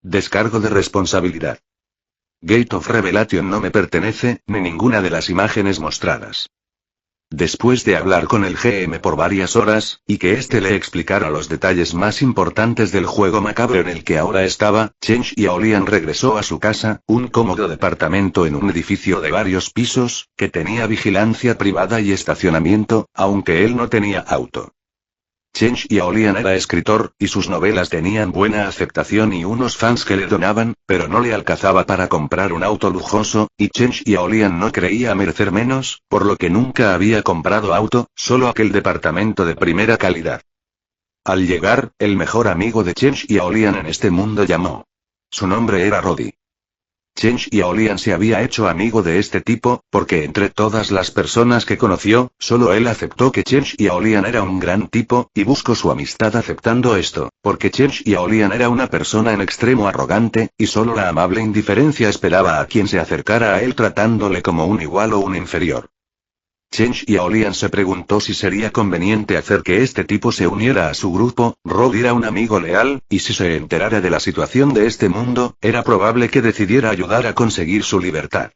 Descargo de responsabilidad. Gate of Revelation no me pertenece, ni ninguna de las imágenes mostradas. Después de hablar con el GM por varias horas, y que éste le explicara los detalles más importantes del juego macabro en el que ahora estaba, Chen Xiaolian regresó a su casa, un cómodo departamento en un edificio de varios pisos, que tenía vigilancia privada y estacionamiento, aunque él no tenía auto. Chen Xiaolian era escritor, y sus novelas tenían buena aceptación y unos fans que le donaban, pero no le alcanzaba para comprar un auto lujoso, y Chen Xiaolian no creía merecer menos, por lo que nunca había comprado auto, solo aquel departamento de primera calidad. Al llegar, el mejor amigo de Chen Xiaolian en este mundo llamó. Su nombre era Roddy. Chen Xiaolian se había hecho amigo de este tipo, porque entre todas las personas que conoció, solo él aceptó que Chen Xiaolian era un gran tipo, y buscó su amistad aceptando esto, porque Chen Xiaolian era una persona en extremo arrogante, y solo la amable indiferencia esperaba a quien se acercara a él tratándole como un igual o un inferior. Chen Xiaolian se preguntó si sería conveniente hacer que este tipo se uniera a su grupo. Roddy era un amigo leal, y si se enterara de la situación de este mundo, era probable que decidiera ayudar a conseguir su libertad.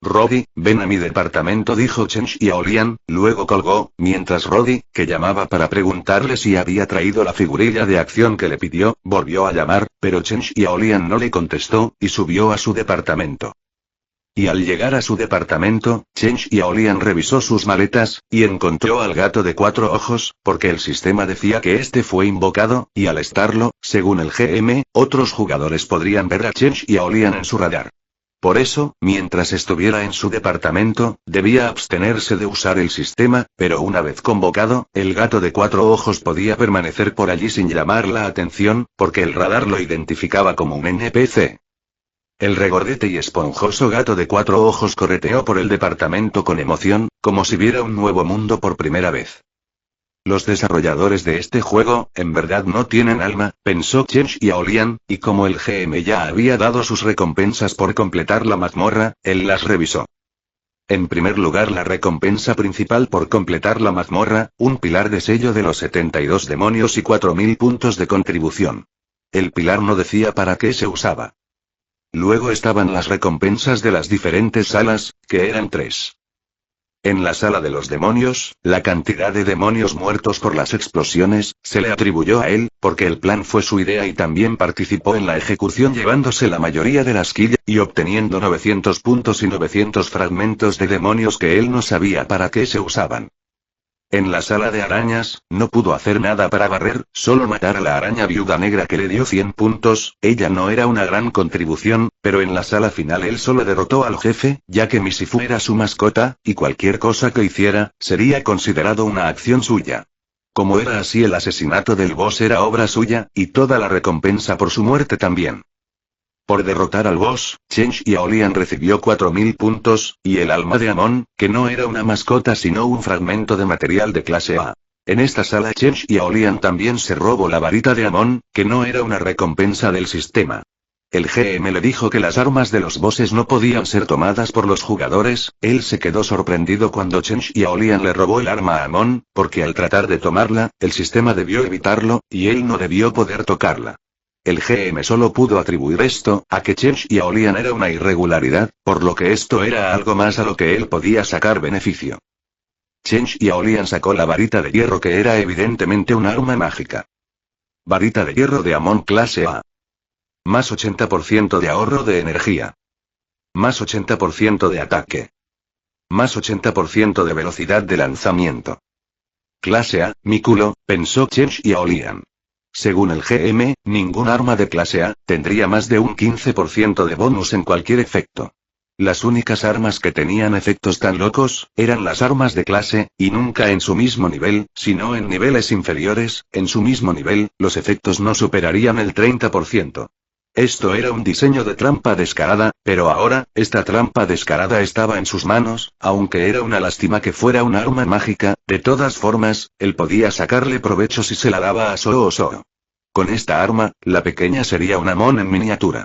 Roddy, ven a mi departamento, dijo Chen Xiaolian, luego colgó, mientras Roddy, que llamaba para preguntarle si había traído la figurilla de acción que le pidió, volvió a llamar, pero Chen Xiaolian no le contestó, y subió a su departamento. Y al llegar a su departamento, Chen Xiaolian revisó sus maletas, y encontró al gato de 4 ojos, porque el sistema decía que este fue invocado, y al estarlo, según el GM, otros jugadores podrían ver a Chen Xiaolian en su radar. Por eso, mientras estuviera en su departamento, debía abstenerse de usar el sistema, pero una vez convocado, el gato de 4 ojos podía permanecer por allí sin llamar la atención, porque el radar lo identificaba como un NPC. El regordete y esponjoso gato de 4 ojos correteó por el departamento con emoción, como si viera un nuevo mundo por primera vez. Los desarrolladores de este juego, en verdad no tienen alma, pensó Chen Xiaolian, y como el GM ya había dado sus recompensas por completar la mazmorra, él las revisó. En primer lugar, la recompensa principal por completar la mazmorra, un pilar de sello de los 72 demonios y 4000 puntos de contribución. El pilar no decía para qué se usaba. Luego estaban las recompensas de las diferentes salas, que eran 3. En la sala de los demonios, la cantidad de demonios muertos por las explosiones, se le atribuyó a él, porque el plan fue su idea y también participó en la ejecución llevándose la mayoría de las quillas, y obteniendo 900 puntos y 900 fragmentos de demonios que él no sabía para qué se usaban. En la sala de arañas, no pudo hacer nada para barrer, solo matar a la araña viuda negra que le dio 100 puntos, ella no era una gran contribución, pero en la sala final él solo derrotó al jefe, ya que Misifu era su mascota, y cualquier cosa que hiciera, sería considerado una acción suya. Como era así, el asesinato del boss era obra suya, y toda la recompensa por su muerte también. Por derrotar al boss, Chen Xiaolian recibió 4000 puntos, y el alma de Amon, que no era una mascota sino un fragmento de material de clase A. En esta sala Chen Xiaolian también se robó la varita de Amon, que no era una recompensa del sistema. El GM le dijo que las armas de los bosses no podían ser tomadas por los jugadores. Él se quedó sorprendido cuando Chen Xiaolian le robó el arma a Amon, porque al tratar de tomarla, el sistema debió evitarlo, y él no debió poder tocarla. El GM solo pudo atribuir esto a que Chen Xiaolian era una irregularidad, por lo que esto era algo más a lo que él podía sacar beneficio. Chen Xiaolian sacó la varita de hierro, que era evidentemente un arma mágica. Varita de hierro de Amon clase A. Más 80% de ahorro de energía. Más 80% de ataque. Más 80% de velocidad de lanzamiento. Clase A, mi culo, pensó Chen Xiaolian. Según el GM, ningún arma de clase A tendría más de un 15% de bonus en cualquier efecto. Las únicas armas que tenían efectos tan locos, eran las armas de clase, y nunca en su mismo nivel, sino en niveles inferiores. En su mismo nivel, los efectos no superarían el 30%. Esto era un diseño de trampa descarada, pero ahora, esta trampa descarada estaba en sus manos, aunque era una lástima que fuera un arma mágica. De todas formas, él podía sacarle provecho si se la daba a Soo. Con esta arma, la pequeña sería un Amon en miniatura.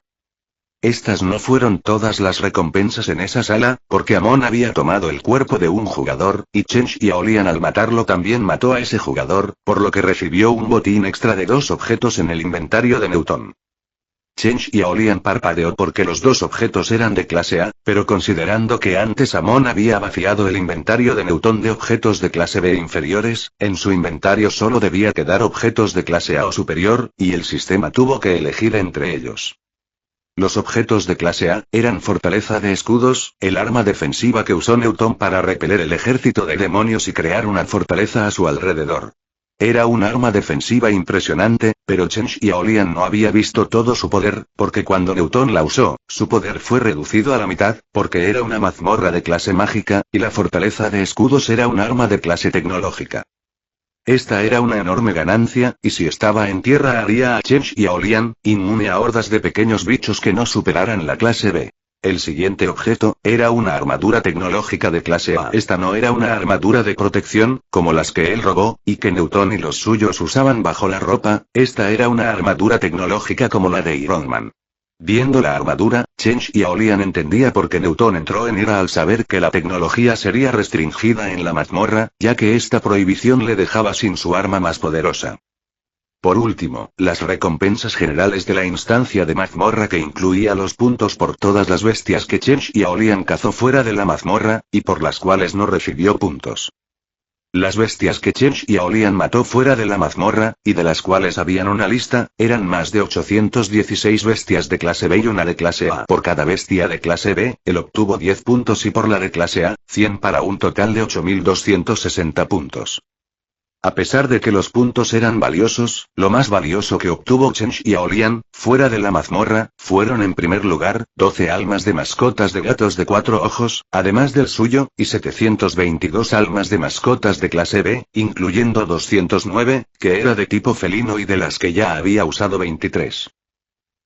Estas no fueron todas las recompensas en esa sala, porque Amon había tomado el cuerpo de un jugador, y Chen Xiaolian al matarlo también mató a ese jugador, por lo que recibió un botín extra de 2 objetos en el inventario de Newton. Chen Xiaolian parpadeó porque los dos objetos eran de clase A, pero considerando que antes Amon había vaciado el inventario de Newton de objetos de clase B inferiores, en su inventario solo debía quedar objetos de clase A o superior, y el sistema tuvo que elegir entre ellos. Los objetos de clase A eran fortaleza de escudos, el arma defensiva que usó Newton para repeler el ejército de demonios y crear una fortaleza a su alrededor. Era un arma defensiva impresionante, pero Chen Xiaolian no había visto todo su poder, porque cuando Newton la usó, su poder fue reducido a la mitad, porque era una mazmorra de clase mágica, y la fortaleza de escudos era un arma de clase tecnológica. Esta era una enorme ganancia, y si estaba en tierra haría a Chen Xiaolian inmune a hordas de pequeños bichos que no superaran la clase B. El siguiente objeto, era una armadura tecnológica de clase A. Esta no era una armadura de protección, como las que él robó, y que Newton y los suyos usaban bajo la ropa, esta era una armadura tecnológica como la de Iron Man. Viendo la armadura, Chen Xiaolian entendía por qué Newton entró en ira al saber que la tecnología sería restringida en la mazmorra, ya que esta prohibición le dejaba sin su arma más poderosa. Por último, las recompensas generales de la instancia de mazmorra que incluía los puntos por todas las bestias que Chen Xiaolian cazó fuera de la mazmorra, y por las cuales no recibió puntos. Las bestias que Chen Xiaolian mató fuera de la mazmorra, y de las cuales habían una lista, eran más de 816 bestias de clase B y una de clase A. Por cada bestia de clase B, él obtuvo 10 puntos y por la de clase A, 100 para un total de 8260 puntos. A pesar de que los puntos eran valiosos, lo más valioso que obtuvo Chen Xiaolian, fuera de la mazmorra, fueron en primer lugar, 12 almas de mascotas de gatos de 4 ojos, además del suyo, y 722 almas de mascotas de clase B, incluyendo 209, que era de tipo felino y de las que ya había usado 23.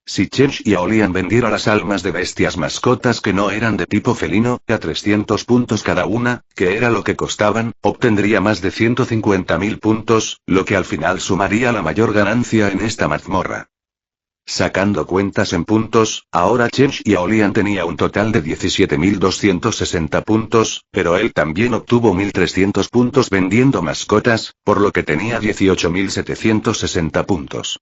Si Chen Xiaolian vendiera las almas de bestias mascotas que no eran de tipo felino, a 300 puntos cada una, que era lo que costaban, obtendría más de 150.000 puntos, lo que al final sumaría la mayor ganancia en esta mazmorra. Sacando cuentas en puntos, ahora Chen Xiaolian tenía un total de 17.260 puntos, pero él también obtuvo 1.300 puntos vendiendo mascotas, por lo que tenía 18.760 puntos.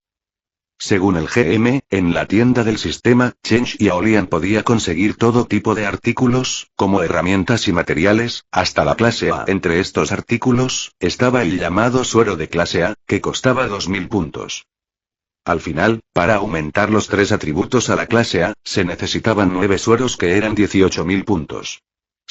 Según el GM, en la tienda del sistema, Chen Xiaolian podía conseguir todo tipo de artículos, como herramientas y materiales, hasta la clase A. Entre estos artículos, estaba el llamado suero de clase A, que costaba 2.000 puntos. Al final, para aumentar los 3 atributos a la clase A, se necesitaban 9 sueros que eran 18.000 puntos.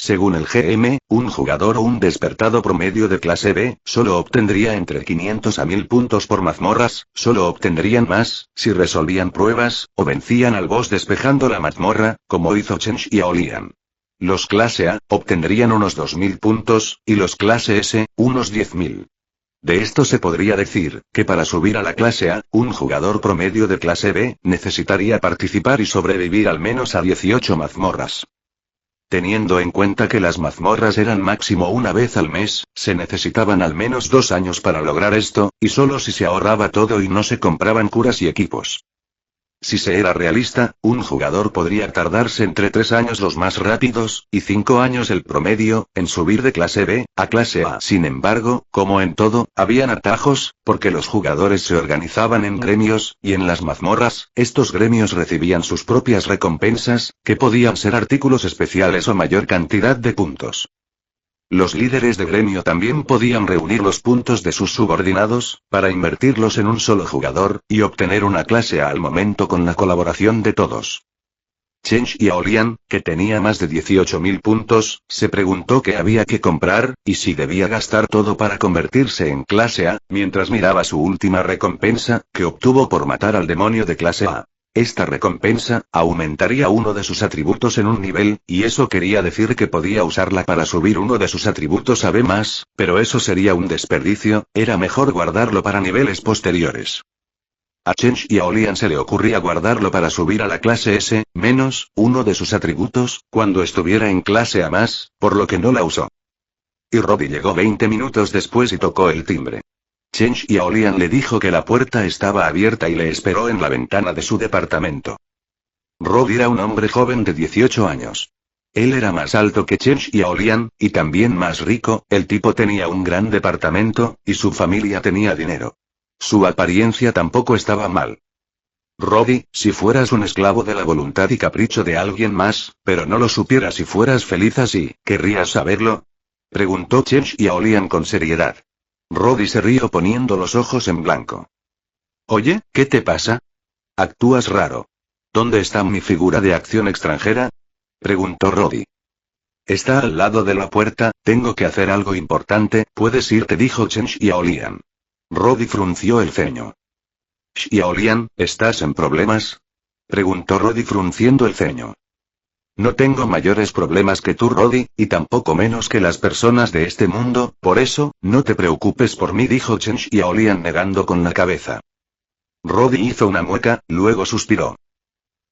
Según el GM, un jugador o un despertado promedio de clase B, solo obtendría entre 500 a 1000 puntos por mazmorras, solo obtendrían más, si resolvían pruebas, o vencían al boss despejando la mazmorra, como hizo Chen Xiaolian. Los clase A, obtendrían unos 2000 puntos, y los clase S, unos 10.000. De esto se podría decir, que para subir a la clase A, un jugador promedio de clase B, necesitaría participar y sobrevivir al menos a 18 mazmorras. Teniendo en cuenta que las mazmorras eran máximo una vez al mes, se necesitaban al menos 2 años para lograr esto, y solo si se ahorraba todo y no se compraban curas y equipos. Si se era realista, un jugador podría tardarse entre 3 años los más rápidos, y 5 años el promedio, en subir de clase B a clase A. Sin embargo, como en todo, habían atajos, porque los jugadores se organizaban en gremios, y en las mazmorras, estos gremios recibían sus propias recompensas, que podían ser artículos especiales o mayor cantidad de puntos. Los líderes de gremio también podían reunir los puntos de sus subordinados, para invertirlos en un solo jugador, y obtener una clase A al momento con la colaboración de todos. Chen Xiaolian, que tenía más de 18.000 puntos, se preguntó qué había que comprar, y si debía gastar todo para convertirse en clase A, mientras miraba su última recompensa, que obtuvo por matar al demonio de clase A. Esta recompensa, aumentaría uno de sus atributos en un nivel, y eso quería decir que podía usarla para subir uno de sus atributos a B+, pero eso sería un desperdicio, era mejor guardarlo para niveles posteriores. A Chen Xiaolian se le ocurría guardarlo para subir a la clase S, menos, uno de sus atributos, cuando estuviera en clase A+, por lo que no la usó. Y Robbie llegó 20 minutos después y tocó el timbre. Chen Xiaolian le dijo que la puerta estaba abierta y le esperó en la ventana de su departamento. Robbie era un hombre joven de 18 años. Él era más alto que Chen Xiaolian, y también más rico, el tipo tenía un gran departamento, y su familia tenía dinero. Su apariencia tampoco estaba mal. Roddy, si fueras un esclavo de la voluntad y capricho de alguien más, pero no lo supieras y fueras feliz así, ¿querrías saberlo? Preguntó Chen Xiaolian con seriedad. Roddy se rió poniendo los ojos en blanco. Oye, ¿qué te pasa? Actúas raro. ¿Dónde está mi figura de acción extranjera? Preguntó Roddy. Está al lado de la puerta, tengo que hacer algo importante, puedes irte, dijo Chen Xiaolian. Roddy frunció el ceño. Xiaolian, ¿estás en problemas? Preguntó Roddy frunciendo el ceño. No tengo mayores problemas que tú, Roddy, y tampoco menos que las personas de este mundo, por eso, no te preocupes por mí, dijo Chen Xiaolian negando con la cabeza. Roddy hizo una mueca, luego suspiró.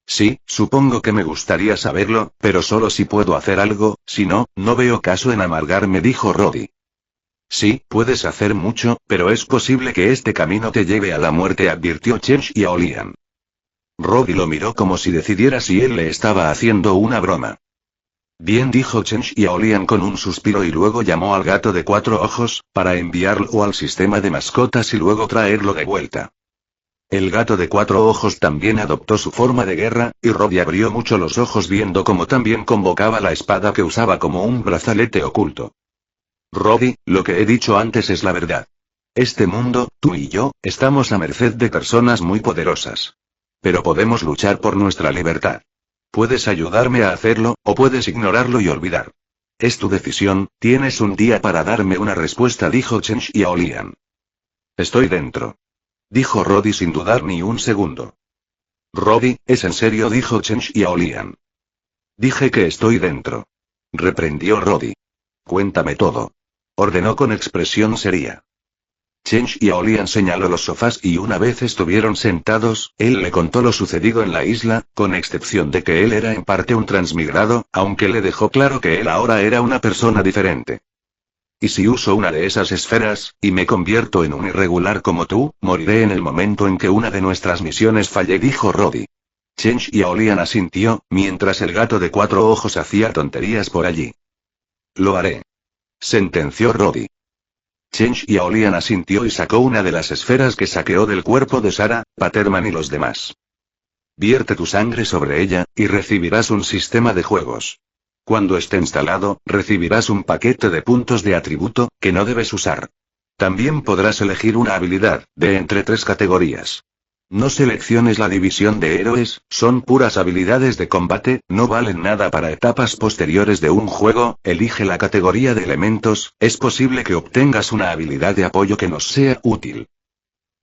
Sí, supongo que me gustaría saberlo, pero solo si puedo hacer algo, si no, no veo caso en amargarme, dijo Roddy. Sí, puedes hacer mucho, pero es posible que este camino te lleve a la muerte, advirtió Chen Xiaolian. Roddy lo miró como si decidiera si él le estaba haciendo una broma. Bien, dijo Chen Xiaolian con un suspiro y luego llamó al gato de 4 ojos, para enviarlo al sistema de mascotas y luego traerlo de vuelta. El gato de 4 ojos también adoptó su forma de guerra, y Roddy abrió mucho los ojos viendo cómo también convocaba la espada que usaba como un brazalete oculto. Roddy, lo que he dicho antes es la verdad. Este mundo, tú y yo, estamos a merced de personas muy poderosas. Pero podemos luchar por nuestra libertad. Puedes ayudarme a hacerlo, o puedes ignorarlo y olvidar. Es tu decisión, tienes un día para darme una respuesta, dijo Chen Xiaolian. Estoy dentro. Dijo Roddy sin dudar ni un segundo. Roddy, ¿es en serio?, dijo Chen Xiaolian. Dije que estoy dentro. Reprendió Roddy. Cuéntame todo. Ordenó con expresión seria. Chen Xiaolian señaló los sofás y una vez estuvieron sentados, él le contó lo sucedido en la isla, con excepción de que él era en parte un transmigrado, aunque le dejó claro que él ahora era una persona diferente. Y si uso una de esas esferas, y me convierto en un irregular como tú, moriré en el momento en que una de nuestras misiones falle, dijo Roddy. Chen Xiaolian asintió, mientras el gato de 4 ojos hacía tonterías por allí. Lo haré. Sentenció Roddy. Chen Xiaolian asintió y sacó una de las esferas que saqueó del cuerpo de Sarah, Paterman y los demás. Vierte tu sangre sobre ella, y recibirás un sistema de juegos. Cuando esté instalado, recibirás un paquete de puntos de atributo, que no debes usar. También podrás elegir una habilidad, de entre 3 categorías. No selecciones la división de héroes, son puras habilidades de combate, no valen nada para etapas posteriores de un juego, elige la categoría de elementos, es posible que obtengas una habilidad de apoyo que nos sea útil.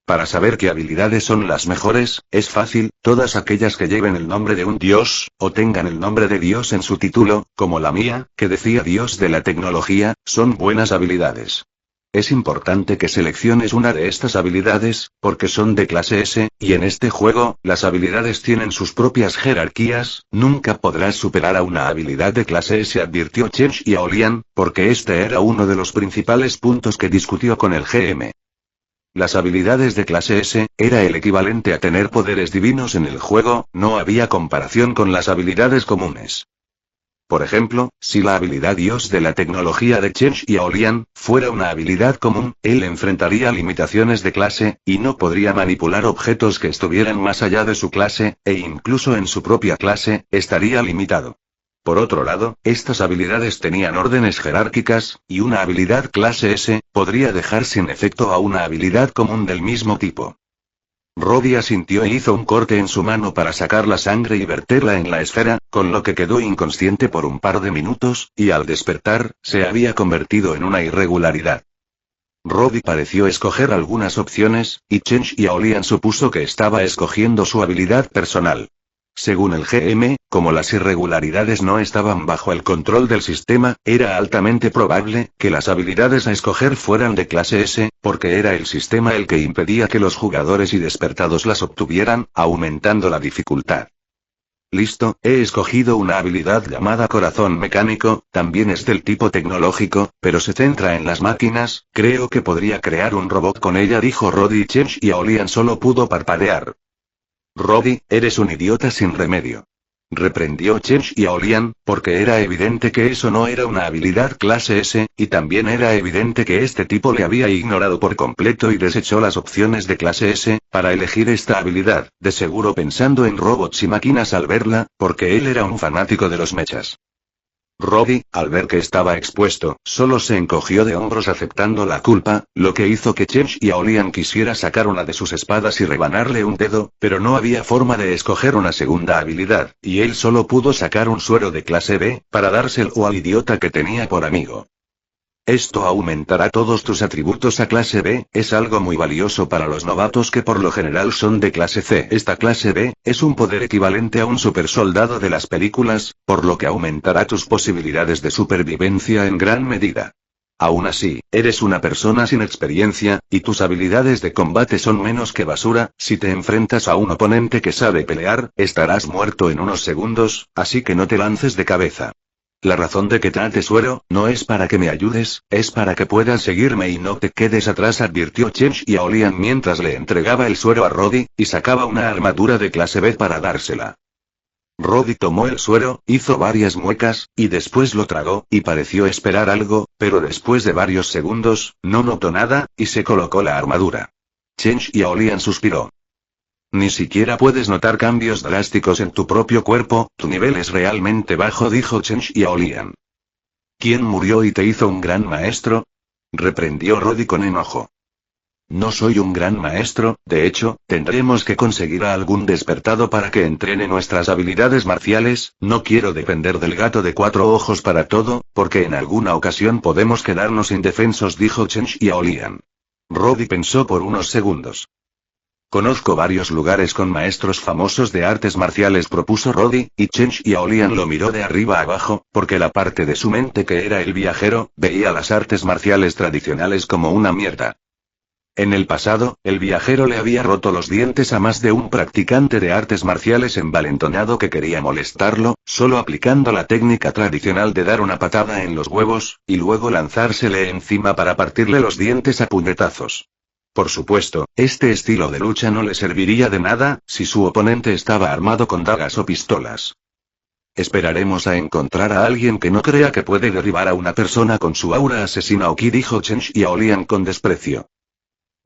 Para saber qué habilidades son las mejores, es fácil, todas aquellas que lleven el nombre de un dios, o tengan el nombre de Dios en su título, como la mía, que decía Dios de la tecnología, son buenas habilidades. Es importante que selecciones una de estas habilidades, porque son de clase S, y en este juego, las habilidades tienen sus propias jerarquías, nunca podrás superar a una habilidad de clase S, advirtió Chen Xiaolian, porque este era uno de los principales puntos que discutió con el GM. Las habilidades de clase S, era el equivalente a tener poderes divinos en el juego, no había comparación con las habilidades comunes. Por ejemplo, si la habilidad Dios de la tecnología de Chen Xiaolian fuera una habilidad común, él enfrentaría limitaciones de clase, y no podría manipular objetos que estuvieran más allá de su clase, e incluso en su propia clase, estaría limitado. Por otro lado, estas habilidades tenían órdenes jerárquicas, y una habilidad clase S, podría dejar sin efecto a una habilidad común del mismo tipo. Roddy asintió e hizo un corte en su mano para sacar la sangre y verterla en la esfera, con lo que quedó inconsciente por un par de minutos, y al despertar, se había convertido en una irregularidad. Roddy pareció escoger algunas opciones, y Chen Xiaolian supuso que estaba escogiendo su habilidad personal. Según el GM, como las irregularidades no estaban bajo el control del sistema, era altamente probable que las habilidades a escoger fueran de clase S, porque era el sistema el que impedía que los jugadores y despertados las obtuvieran, aumentando la dificultad. Listo, he escogido una habilidad llamada corazón mecánico, también es del tipo tecnológico, pero se centra en las máquinas, creo que podría crear un robot con ella, dijo Roddy. Chen Xiaolian solo pudo parpadear. Roddy, eres un idiota sin remedio. reprendió Chen Xiaolian, porque era evidente que eso no era una habilidad clase S, y también era evidente que este tipo le había ignorado por completo y desechó las opciones de clase S, para elegir esta habilidad, de seguro pensando en robots y máquinas al verla, porque él era un fanático de los mechas. Roddy, al ver que estaba expuesto, solo se encogió de hombros aceptando la culpa, lo que hizo que Chen Xiaolian quisiera sacar una de sus espadas y rebanarle un dedo, pero no había forma de escoger una segunda habilidad, y él solo pudo sacar un suero de clase B, para dárselo al idiota que tenía por amigo. Esto aumentará todos tus atributos a clase B, es algo muy valioso para los novatos que por lo general son de clase C. Esta clase B, es un poder equivalente a un supersoldado de las películas, por lo que aumentará tus posibilidades de supervivencia en gran medida. Aún así, eres una persona sin experiencia, y tus habilidades de combate son menos que basura. Si te enfrentas a un oponente que sabe pelear, estarás muerto en unos segundos, así que no te lances de cabeza. La razón de que trate suero, no es para que me ayudes, es para que puedas seguirme y no te quedes atrás, advirtió Chen Xiaolian mientras le entregaba el suero a Roddy, y sacaba una armadura de clase B para dársela. Roddy tomó el suero, hizo varias muecas, y después lo tragó, y pareció esperar algo, pero después de varios segundos, no notó nada, y se colocó la armadura. Chen Xiaolian suspiró. Ni siquiera puedes notar cambios drásticos en tu propio cuerpo, tu nivel es realmente bajo, dijo Chen Xiaolian. ¿Quién murió y te hizo un gran maestro? Reprendió Roddy con enojo. No soy un gran maestro, de hecho, tendremos que conseguir a algún despertado para que entrene nuestras habilidades marciales. No quiero depender del gato de 4 ojos para todo, porque en alguna ocasión podemos quedarnos indefensos, dijo Chen Xiaolian. Roddy pensó por unos segundos. Conozco varios lugares con maestros famosos de artes marciales, propuso Roddy, y Chen Xiaolian lo miró de arriba abajo, porque la parte de su mente que era el viajero, veía las artes marciales tradicionales como una mierda. En el pasado, el viajero le había roto los dientes a más de un practicante de artes marciales envalentonado que quería molestarlo, solo aplicando la técnica tradicional de dar una patada en los huevos, y luego lanzársele encima para partirle los dientes a puñetazos. Por supuesto, este estilo de lucha no le serviría de nada, si su oponente estaba armado con dagas o pistolas. Esperaremos a encontrar a alguien que no crea que puede derribar a una persona con su aura asesina Oki, dijo Chen Xiaolian con desprecio.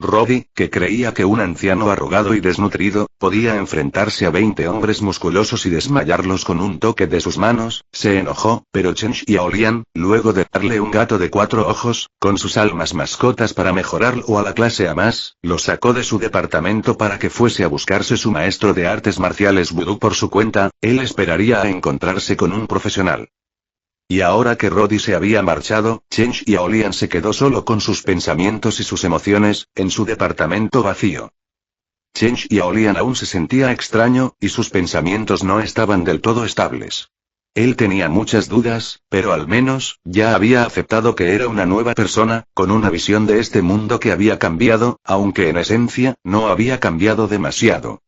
Roddy, que creía que un anciano arrugado y desnutrido, podía enfrentarse a 20 hombres musculosos y desmayarlos con un toque de sus manos, se enojó, pero Chen Xiaolian, luego de darle un gato de 4 ojos, con sus almas mascotas para mejorarlo a la clase A+, lo sacó de su departamento para que fuese a buscarse su maestro de artes marciales vudú por su cuenta. Él esperaría a encontrarse con un profesional. Y ahora que Roddy se había marchado, Chen Xiaolian se quedó solo con sus pensamientos y sus emociones, en su departamento vacío. Chen Xiaolian aún se sentía extraño, y sus pensamientos no estaban del todo estables. Él tenía muchas dudas, pero al menos, ya había aceptado que era una nueva persona, con una visión de este mundo que había cambiado, aunque en esencia, no había cambiado demasiado.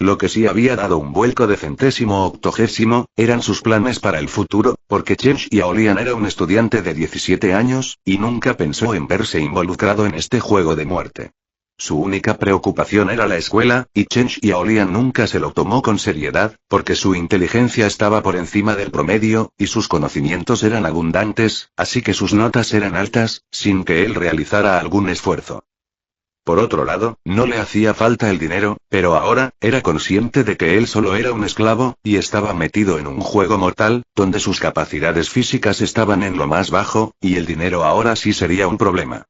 Lo que sí había dado un vuelco de centésimo octogésimo, eran sus planes para el futuro, porque Chen Xiaolian era un estudiante de 17 años, y nunca pensó en verse involucrado en este juego de muerte. Su única preocupación era la escuela, y Chen Xiaolian nunca se lo tomó con seriedad, porque su inteligencia estaba por encima del promedio, y sus conocimientos eran abundantes, así que sus notas eran altas, sin que él realizara algún esfuerzo. Por otro lado, no le hacía falta el dinero, pero ahora, era consciente de que él solo era un esclavo, y estaba metido en un juego mortal, donde sus capacidades físicas estaban en lo más bajo, y el dinero ahora sí sería un problema.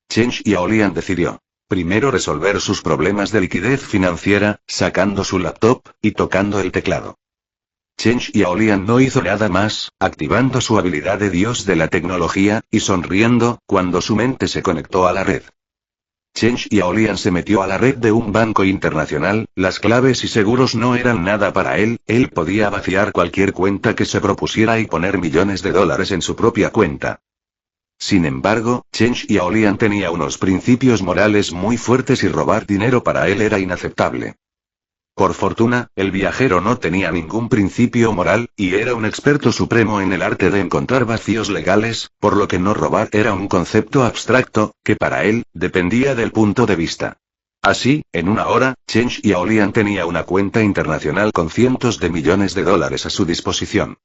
Chen Xiaolian decidió primero resolver sus problemas de liquidez financiera, sacando su laptop, y tocando el teclado. Chen Xiaolian no hizo nada más, activando su habilidad de dios de la tecnología, y sonriendo, cuando su mente se conectó a la red. Chen Xiaolian se metió a la red de un banco internacional, las claves y seguros no eran nada para él podía vaciar cualquier cuenta que se propusiera y poner millones de dólares en su propia cuenta. Sin embargo, Chen Xiaolian tenía unos principios morales muy fuertes y robar dinero para él era inaceptable. Por fortuna, el viajero no tenía ningún principio moral, y era un experto supremo en el arte de encontrar vacíos legales, por lo que no robar era un concepto abstracto, que para él, dependía del punto de vista. Así, en una hora, Chen Xiaolian tenía una cuenta internacional con cientos de millones de dólares a su disposición.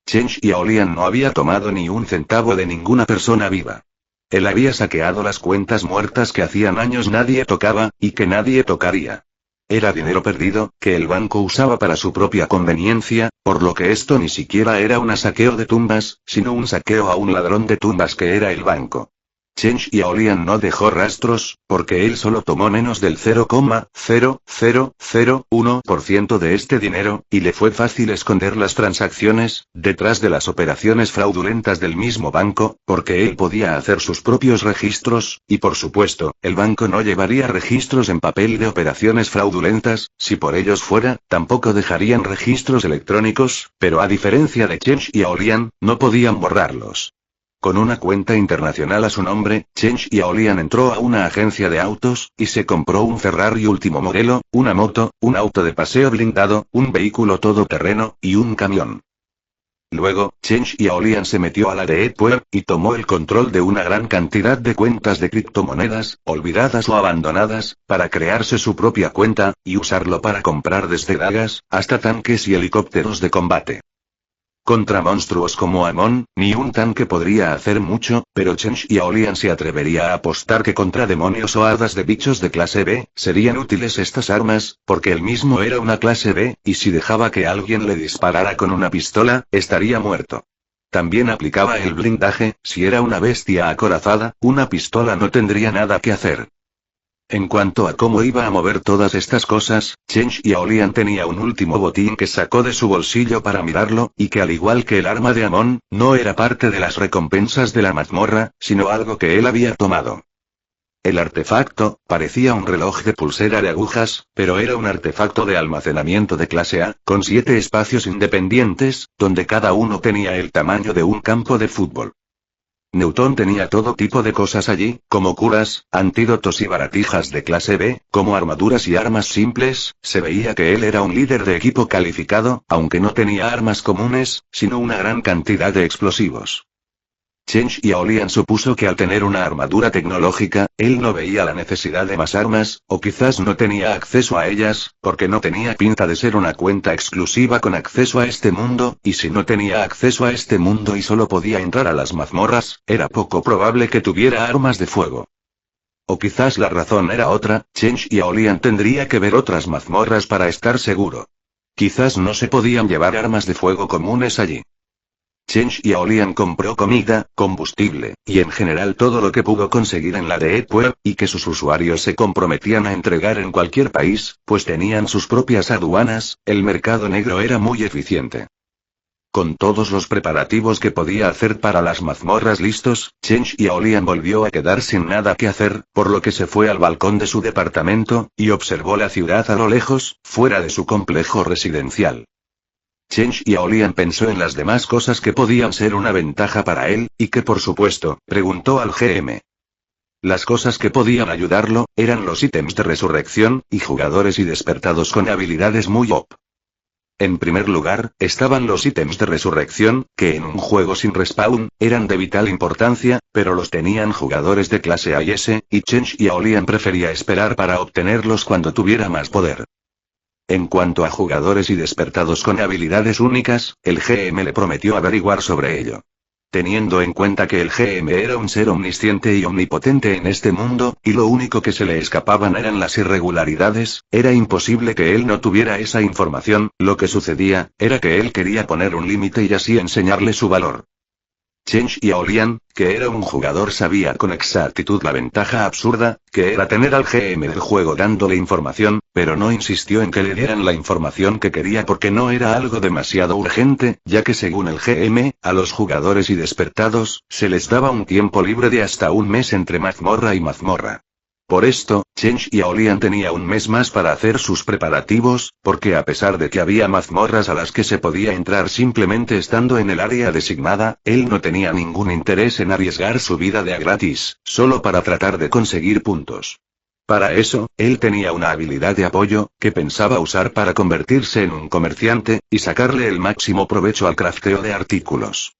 Chen Xiaolian no había tomado ni un centavo de ninguna persona viva. Él había saqueado las cuentas muertas que hacían años nadie tocaba, y que nadie tocaría. Era dinero perdido, que el banco usaba para su propia conveniencia, por lo que esto ni siquiera era un saqueo de tumbas, sino un saqueo a un ladrón de tumbas que era el banco. Chen Xiaolian no dejó rastros, porque él solo tomó menos del 0,0001% de este dinero, y le fue fácil esconder las transacciones, detrás de las operaciones fraudulentas del mismo banco, porque él podía hacer sus propios registros, y por supuesto, el banco no llevaría registros en papel de operaciones fraudulentas, si por ellos fuera, tampoco dejarían registros electrónicos, pero a diferencia de Chen Xiaolian, no podían borrarlos. Con una cuenta internacional a su nombre, Chen Xiaolian entró a una agencia de autos, y se compró un Ferrari último modelo, una moto, un auto de paseo blindado, un vehículo todoterreno, y un camión. Luego, Chen Xiaolian se metió a la Deep Web, y tomó el control de una gran cantidad de cuentas de criptomonedas, olvidadas o abandonadas, para crearse su propia cuenta, y usarlo para comprar desde dagas, hasta tanques y helicópteros de combate. Contra monstruos como Amon, ni un tanque podría hacer mucho, pero Chen Xiaolian se atrevería a apostar que contra demonios o hadas de bichos de clase B, serían útiles estas armas, porque él mismo era una clase B, y si dejaba que alguien le disparara con una pistola, estaría muerto. También aplicaba el blindaje, si era una bestia acorazada, una pistola no tendría nada que hacer. En cuanto a cómo iba a mover todas estas cosas, Chen Xiaolian tenía un último botín que sacó de su bolsillo para mirarlo, y que al igual que el arma de Amon, no era parte de las recompensas de la mazmorra, sino algo que él había tomado. El artefacto, parecía un reloj de pulsera de agujas, pero era un artefacto de almacenamiento de clase A, con 7 espacios independientes, donde cada uno tenía el tamaño de un campo de fútbol. Newton tenía todo tipo de cosas allí, como curas, antídotos y baratijas de clase B, como armaduras y armas simples. Se veía que él era un líder de equipo calificado, aunque no tenía armas comunes, sino una gran cantidad de explosivos. Chen Xiaolian supuso que al tener una armadura tecnológica, él no veía la necesidad de más armas, o quizás no tenía acceso a ellas, porque no tenía pinta de ser una cuenta exclusiva con acceso a este mundo, y si no tenía acceso a este mundo y solo podía entrar a las mazmorras, era poco probable que tuviera armas de fuego. O quizás la razón era otra, Chen Xiaolian tendría que ver otras mazmorras para estar seguro. Quizás no se podían llevar armas de fuego comunes allí. Chen Xiaolian compró comida, combustible, y en general todo lo que pudo conseguir en la Deep Web, y que sus usuarios se comprometían a entregar en cualquier país, pues tenían sus propias aduanas. El mercado negro era muy eficiente. Con todos los preparativos que podía hacer para las mazmorras listos, Chen Xiaolian volvió a quedar sin nada que hacer, por lo que se fue al balcón de su departamento, y observó la ciudad a lo lejos, fuera de su complejo residencial. Chen Xiaolian pensó en las demás cosas que podían ser una ventaja para él, y que por supuesto, preguntó al GM. Las cosas que podían ayudarlo, eran los ítems de resurrección, y jugadores y despertados con habilidades muy OP. En primer lugar, estaban los ítems de resurrección, que en un juego sin respawn, eran de vital importancia, pero los tenían jugadores de clase A y S, y Chen Xiaolian prefería esperar para obtenerlos cuando tuviera más poder. En cuanto a jugadores y despertados con habilidades únicas, el GM le prometió averiguar sobre ello. Teniendo en cuenta que el GM era un ser omnisciente y omnipotente en este mundo, y lo único que se le escapaban eran las irregularidades, era imposible que él no tuviera esa información. Lo que sucedía, era que él quería poner un límite y así enseñarle su valor. Chen Xiaolian, que era un jugador, sabía con exactitud la ventaja absurda, que era tener al GM del juego dándole información, pero no insistió en que le dieran la información que quería porque no era algo demasiado urgente, ya que según el GM, a los jugadores y despertados, se les daba un tiempo libre de hasta un mes entre mazmorra y mazmorra. Por esto, Chen Xiaolian tenía un mes más para hacer sus preparativos, porque a pesar de que había mazmorras a las que se podía entrar simplemente estando en el área designada, él no tenía ningún interés en arriesgar su vida de a gratis, solo para tratar de conseguir puntos. Para eso, él tenía una habilidad de apoyo, que pensaba usar para convertirse en un comerciante, y sacarle el máximo provecho al crafteo de artículos.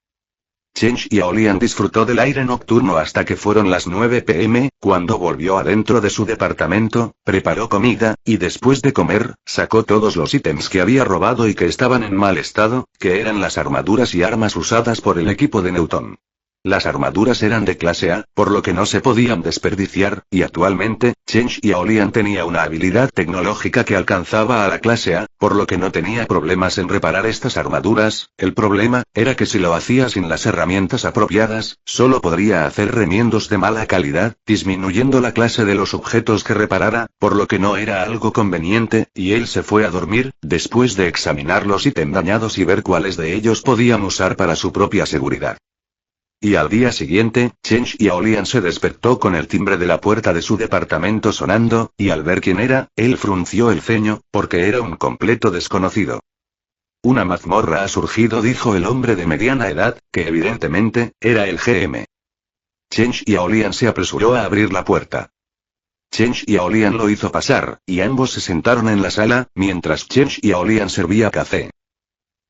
Chen Xiaolian disfrutó del aire nocturno hasta que fueron las 9 p.m., cuando volvió adentro de su departamento, preparó comida, y después de comer, sacó todos los ítems que había robado y que estaban en mal estado, que eran las armaduras y armas usadas por el equipo de Newton. Las armaduras eran de clase A, por lo que no se podían desperdiciar, y actualmente, Chen Xiaolian tenía una habilidad tecnológica que alcanzaba a la clase A, por lo que no tenía problemas en reparar estas armaduras. El problema era que si lo hacía sin las herramientas apropiadas, solo podría hacer remiendos de mala calidad, disminuyendo la clase de los objetos que reparara, por lo que no era algo conveniente, y él se fue a dormir, después de examinar los ítems dañados y ver cuáles de ellos podían usar para su propia seguridad. Y al día siguiente, Chen Xiaolian se despertó con el timbre de la puerta de su departamento sonando, y al ver quién era, él frunció el ceño, porque era un completo desconocido. Una mazmorra ha surgido, dijo el hombre de mediana edad, que evidentemente, era el GM. Chen Xiaolian se apresuró a abrir la puerta. Chen Xiaolian lo hizo pasar, y ambos se sentaron en la sala, mientras Chen Xiaolian servía café.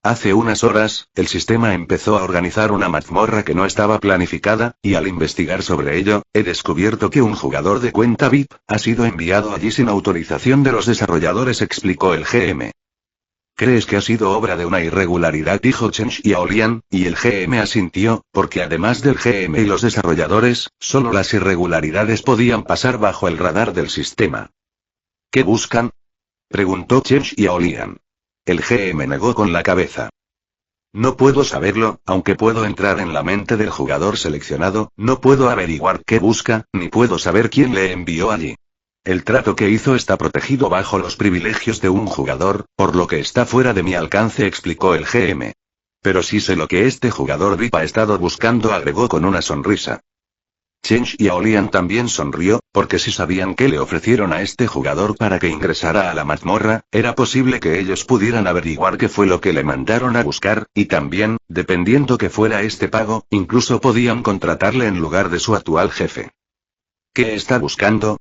Hace unas horas, el sistema empezó a organizar una mazmorra que no estaba planificada, y al investigar sobre ello, he descubierto que un jugador de cuenta VIP ha sido enviado allí sin autorización de los desarrolladores, explicó el GM. ¿Crees que ha sido obra de una irregularidad?, dijo Chen Xiaolian, y el GM asintió, porque además del GM y los desarrolladores, solo las irregularidades podían pasar bajo el radar del sistema. ¿Qué buscan?, preguntó Chen Xiaolian. El GM negó con la cabeza. No puedo saberlo, aunque puedo entrar en la mente del jugador seleccionado, no puedo averiguar qué busca, ni puedo saber quién le envió allí. El trato que hizo está protegido bajo los privilegios de un jugador, por lo que está fuera de mi alcance, explicó el GM. Pero sí sé lo que este jugador VIP ha estado buscando, agregó con una sonrisa. Chen Xiaolian también sonrió, porque si sabían qué le ofrecieron a este jugador para que ingresara a la mazmorra, era posible que ellos pudieran averiguar qué fue lo que le mandaron a buscar, y también, dependiendo que fuera este pago, incluso podían contratarle en lugar de su actual jefe. ¿Qué está buscando?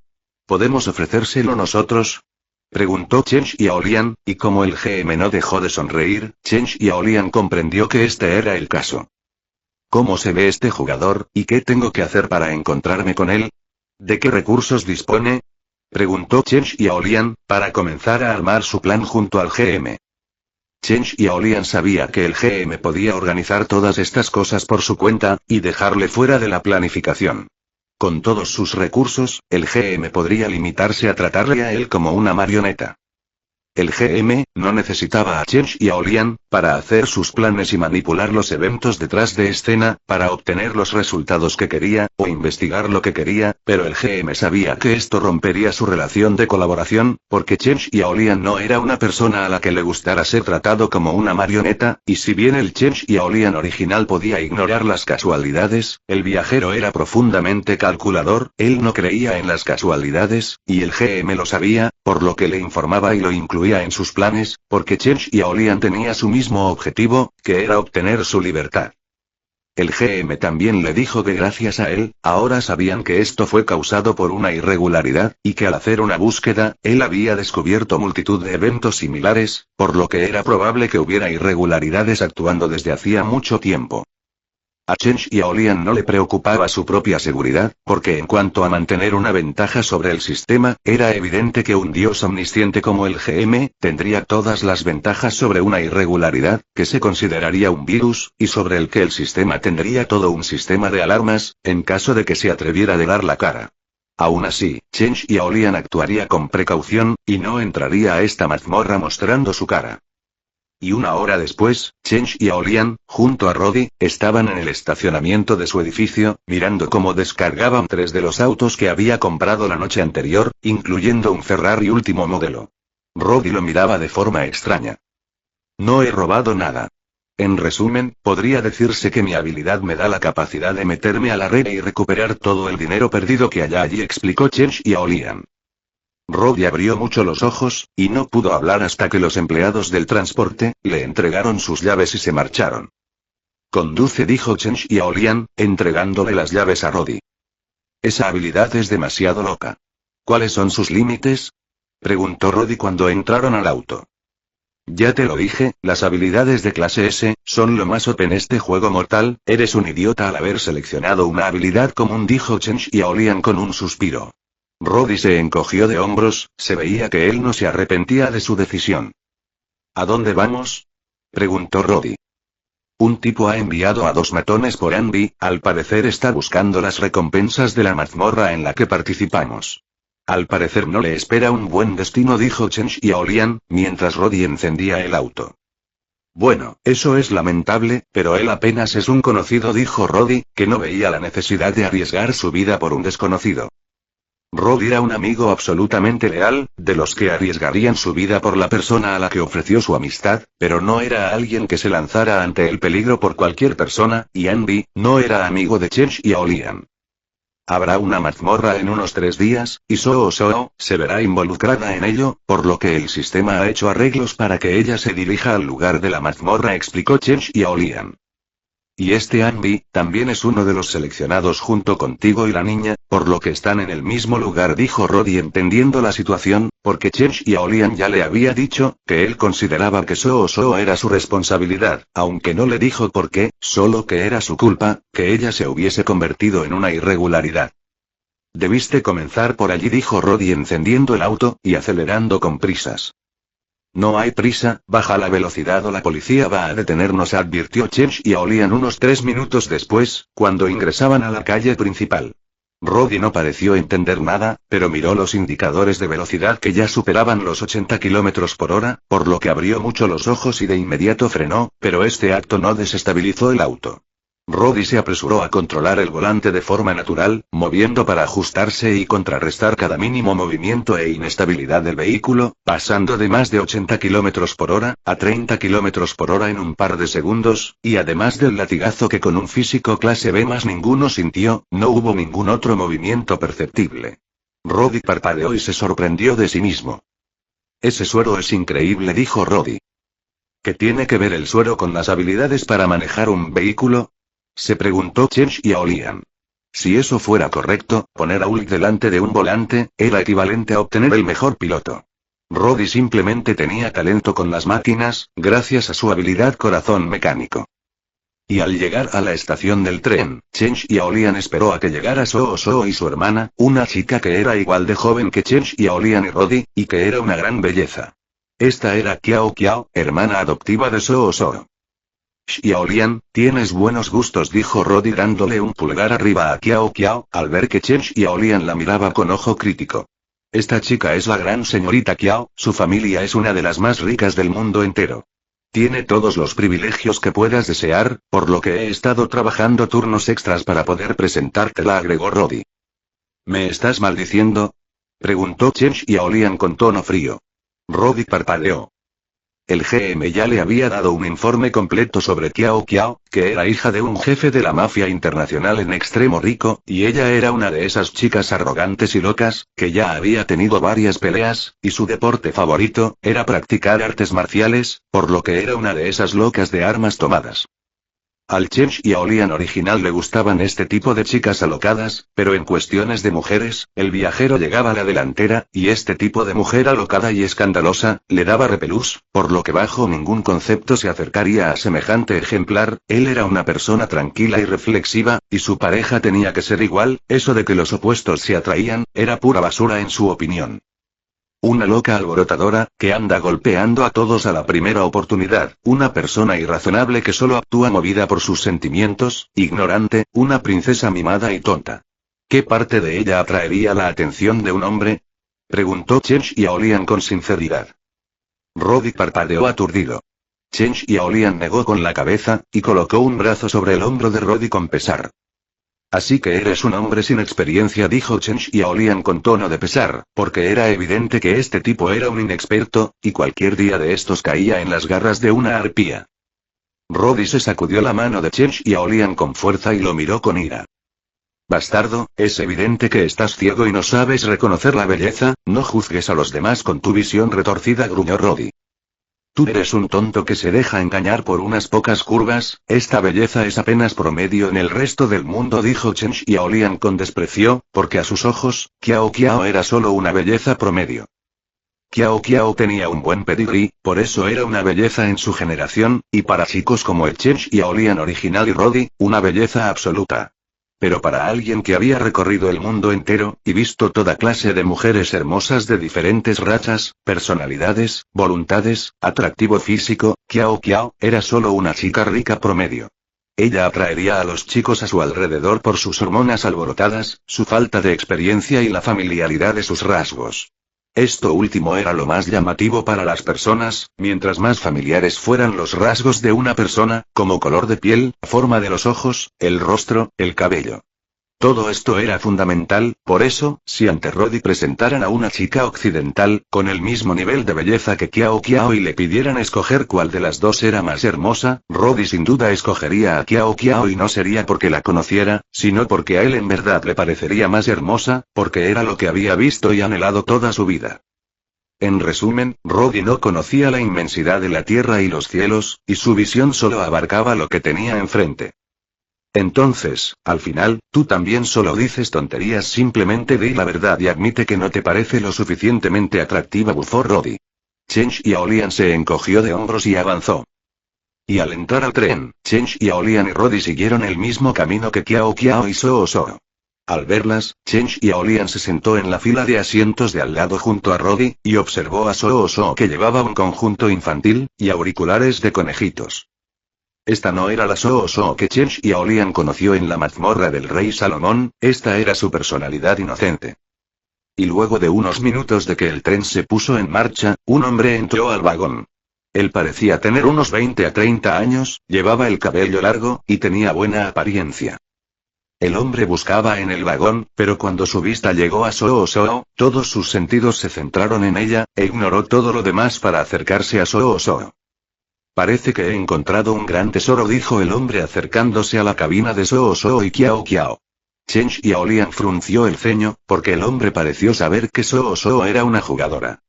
¿Podemos ofrecérselo nosotros?, preguntó Chen Xiaolian, y como el GM no dejó de sonreír, Chen Xiaolian comprendió que este era el caso. ¿Cómo se ve este jugador, y qué tengo que hacer para encontrarme con él? ¿De qué recursos dispone?, preguntó Chen Xiaolian, para comenzar a armar su plan junto al GM. Chen Xiaolian sabía que el GM podía organizar todas estas cosas por su cuenta, y dejarle fuera de la planificación. Con todos sus recursos, el GM podría limitarse a tratarle a él como una marioneta. El GM no necesitaba a Chen Xiaolian para hacer sus planes y manipular los eventos detrás de escena, para obtener los resultados que quería, o investigar lo que quería, pero el GM sabía que esto rompería su relación de colaboración, porque Chen Xiaolian no era una persona a la que le gustara ser tratado como una marioneta, y si bien el Chen Xiaolian original podía ignorar las casualidades, el viajero era profundamente calculador, él no creía en las casualidades, y el GM lo sabía, por lo que le informaba y lo incluía en sus planes, porque Chen Xiaolian tenía su mismo objetivo, que era obtener su libertad. El GM también le dijo que gracias a él, ahora sabían que esto fue causado por una irregularidad, y que al hacer una búsqueda, él había descubierto multitud de eventos similares, por lo que era probable que hubiera irregularidades actuando desde hacía mucho tiempo. A Chen Xiaolian no le preocupaba su propia seguridad, porque en cuanto a mantener una ventaja sobre el sistema, era evidente que un dios omnisciente como el GM, tendría todas las ventajas sobre una irregularidad, que se consideraría un virus, y sobre el que el sistema tendría todo un sistema de alarmas, en caso de que se atreviera a dar la cara. Aún así, Chen Xiaolian actuaría con precaución, y no entraría a esta mazmorra mostrando su cara. Y una hora después, Chen Xiaolian, junto a Roddy, estaban en el estacionamiento de su edificio, mirando cómo descargaban 3 de los autos que había comprado la noche anterior, incluyendo un Ferrari último modelo. Roddy lo miraba de forma extraña. No he robado nada. En resumen, podría decirse que mi habilidad me da la capacidad de meterme a la red y recuperar todo el dinero perdido que haya allí, explicó Chen Xiaolian. Roddy abrió mucho los ojos, y no pudo hablar hasta que los empleados del transporte le entregaron sus llaves y se marcharon. Conduce, dijo Chen Xiaolian, entregándole las llaves a Roddy. Esa habilidad es demasiado loca. ¿Cuáles son sus límites?, preguntó Roddy cuando entraron al auto. Ya te lo dije, las habilidades de clase S, son lo más OP en este juego mortal, eres un idiota al haber seleccionado una habilidad común, dijo Chen Xiaolian con un suspiro. Roddy se encogió de hombros, se veía que él no se arrepentía de su decisión. ¿A dónde vamos?, preguntó Roddy. Un tipo ha enviado a 2 matones por Andy, al parecer está buscando las recompensas de la mazmorra en la que participamos. Al parecer no le espera un buen destino, dijo Chen Xiaolian, mientras Roddy encendía el auto. Bueno, eso es lamentable, pero él apenas es un conocido, dijo Roddy, que no veía la necesidad de arriesgar su vida por un desconocido. Roddy era un amigo absolutamente leal, de los que arriesgarían su vida por la persona a la que ofreció su amistad, pero no era alguien que se lanzara ante el peligro por cualquier persona, y Andy, no era amigo de Chen Xiaolian. Habrá una mazmorra en unos 3 días, y Soo se verá involucrada en ello, por lo que el sistema ha hecho arreglos para que ella se dirija al lugar de la mazmorra, explicó Chen Xiaolian. Y este Andy, también es uno de los seleccionados junto contigo y la niña, por lo que están en el mismo lugar, dijo Roddy entendiendo la situación, porque Chen Xiaolian ya le había dicho, que él consideraba que Soo era su responsabilidad, aunque no le dijo por qué, solo que era su culpa, que ella se hubiese convertido en una irregularidad. Debiste comenzar por allí, dijo Roddy encendiendo el auto, y acelerando con prisas. No hay prisa, baja la velocidad o la policía va a detenernos, advirtió Chen Xiaolian unos 3 minutos después, cuando ingresaban a la calle principal. Roddy no pareció entender nada, pero miró los indicadores de velocidad que ya superaban los 80 km por hora, por lo que abrió mucho los ojos y de inmediato frenó, pero este acto no desestabilizó el auto. Roddy se apresuró a controlar el volante de forma natural, moviendo para ajustarse y contrarrestar cada mínimo movimiento e inestabilidad del vehículo, pasando de más de 80 km por hora, a 30 km por hora en un par de segundos, y además del latigazo que con un físico clase B más ninguno sintió, no hubo ningún otro movimiento perceptible. Roddy parpadeó y se sorprendió de sí mismo. Ese suero es increíble, dijo Roddy. ¿Qué tiene que ver el suero con las habilidades para manejar un vehículo?, se preguntó Chen Xiaolian. Si eso fuera correcto, poner a Ulk delante de un volante, era equivalente a obtener el mejor piloto. Roddy simplemente tenía talento con las máquinas, gracias a su habilidad corazón mecánico. Y al llegar a la estación del tren, Chen Xiaolian esperó a que llegara Soo y su hermana, una chica que era igual de joven que Chen Xiaolian y Roddy, y que era una gran belleza. Esta era Qiao Qiao, hermana adoptiva de Soo. Xiaolian, tienes buenos gustos, dijo Roddy dándole un pulgar arriba a Qiao Qiao, al ver que Chen Xiaolian la miraba con ojo crítico. Esta chica es la gran señorita Qiao, su familia es una de las más ricas del mundo entero. Tiene todos los privilegios que puedas desear, por lo que he estado trabajando turnos extras para poder presentártela, agregó Roddy. ¿Me estás maldiciendo?, preguntó Chen Xiaolian con tono frío. Roddy parpadeó. El GM ya le había dado un informe completo sobre Qiao Qiao, que era hija de un jefe de la mafia internacional en Extremo Rico, y ella era una de esas chicas arrogantes y locas, que ya había tenido varias peleas, y su deporte favorito, era practicar artes marciales, por lo que era una de esas locas de armas tomadas. Al Chen Xiaolian original le gustaban este tipo de chicas alocadas, pero en cuestiones de mujeres, el viajero llegaba a la delantera, y este tipo de mujer alocada y escandalosa, le daba repelús, por lo que bajo ningún concepto se acercaría a semejante ejemplar. Él era una persona tranquila y reflexiva, y su pareja tenía que ser igual, eso de que los opuestos se atraían, era pura basura en su opinión. Una loca alborotadora, que anda golpeando a todos a la primera oportunidad, una persona irrazonable que solo actúa movida por sus sentimientos, ignorante, una princesa mimada y tonta. ¿Qué parte de ella atraería la atención de un hombre?, preguntó Chen Xiaolian con sinceridad. Roddy parpadeó aturdido. Chen Xiaolian negó con la cabeza, y colocó un brazo sobre el hombro de Roddy con pesar. Así que eres un hombre sin experiencia, dijo Chen Xiaolian con tono de pesar, porque era evidente que este tipo era un inexperto, y cualquier día de estos caía en las garras de una arpía. Roddy se sacudió la mano de Chen Xiaolian con fuerza y lo miró con ira. Bastardo, es evidente que estás ciego y no sabes reconocer la belleza, no juzgues a los demás con tu visión retorcida, gruñó Roddy. Tú eres un tonto que se deja engañar por unas pocas curvas, esta belleza es apenas promedio en el resto del mundo, dijo Chen Xiaolian con desprecio, porque a sus ojos, Qiao Qiao era solo una belleza promedio. Kiao Kiao tenía un buen pedigrí, por eso era una belleza en su generación, y para chicos como el Chen Xiaolian original y Rodi, una belleza absoluta. Pero para alguien que había recorrido el mundo entero, y visto toda clase de mujeres hermosas de diferentes razas, personalidades, voluntades, atractivo físico, Kiao Kiao, era solo una chica rica promedio. Ella atraería a los chicos a su alrededor por sus hormonas alborotadas, su falta de experiencia y la familiaridad de sus rasgos. Esto último era lo más llamativo para las personas, mientras más familiares fueran los rasgos de una persona, como color de piel, forma de los ojos, el rostro, el cabello. Todo esto era fundamental, por eso, si ante Rodi presentaran a una chica occidental, con el mismo nivel de belleza que Kiao Kiao y le pidieran escoger cuál de las dos era más hermosa, Rodi sin duda escogería a Kiao Kiao y no sería porque la conociera, sino porque a él en verdad le parecería más hermosa, porque era lo que había visto y anhelado toda su vida. En resumen, Rodi no conocía la inmensidad de la tierra y los cielos, y su visión solo abarcaba lo que tenía enfrente. Entonces, al final, tú también solo dices tonterías, simplemente di la verdad y admite que no te parece lo suficientemente atractiva, bufó Rodi. Chen Xiaolian se encogió de hombros y avanzó. Y al entrar al tren, Chen Xiaolian y Rodi siguieron el mismo camino que Kiao Kiao y Soo Soo. Al verlas, Chen Xiaolian se sentó en la fila de asientos de al lado junto a Rodi, y observó a Soo Soo que llevaba un conjunto infantil, y auriculares de conejitos. Esta no era la Soo Soo que Chen Xiaolian conoció en la mazmorra del rey Salomón, esta era su personalidad inocente. Y luego de unos minutos de que el tren se puso en marcha, un hombre entró al vagón. Él parecía tener unos 20 a 30 años, llevaba el cabello largo, y tenía buena apariencia. El hombre buscaba en el vagón, pero cuando su vista llegó a Soo Soo, todos sus sentidos se centraron en ella, e ignoró todo lo demás para acercarse a Soo Soo. Parece que he encontrado un gran tesoro, dijo el hombre acercándose a la cabina de Soo Soo y Kiao Kiao. Chen Xiaolian frunció el ceño, porque el hombre pareció saber que Soo Soo era una jugadora.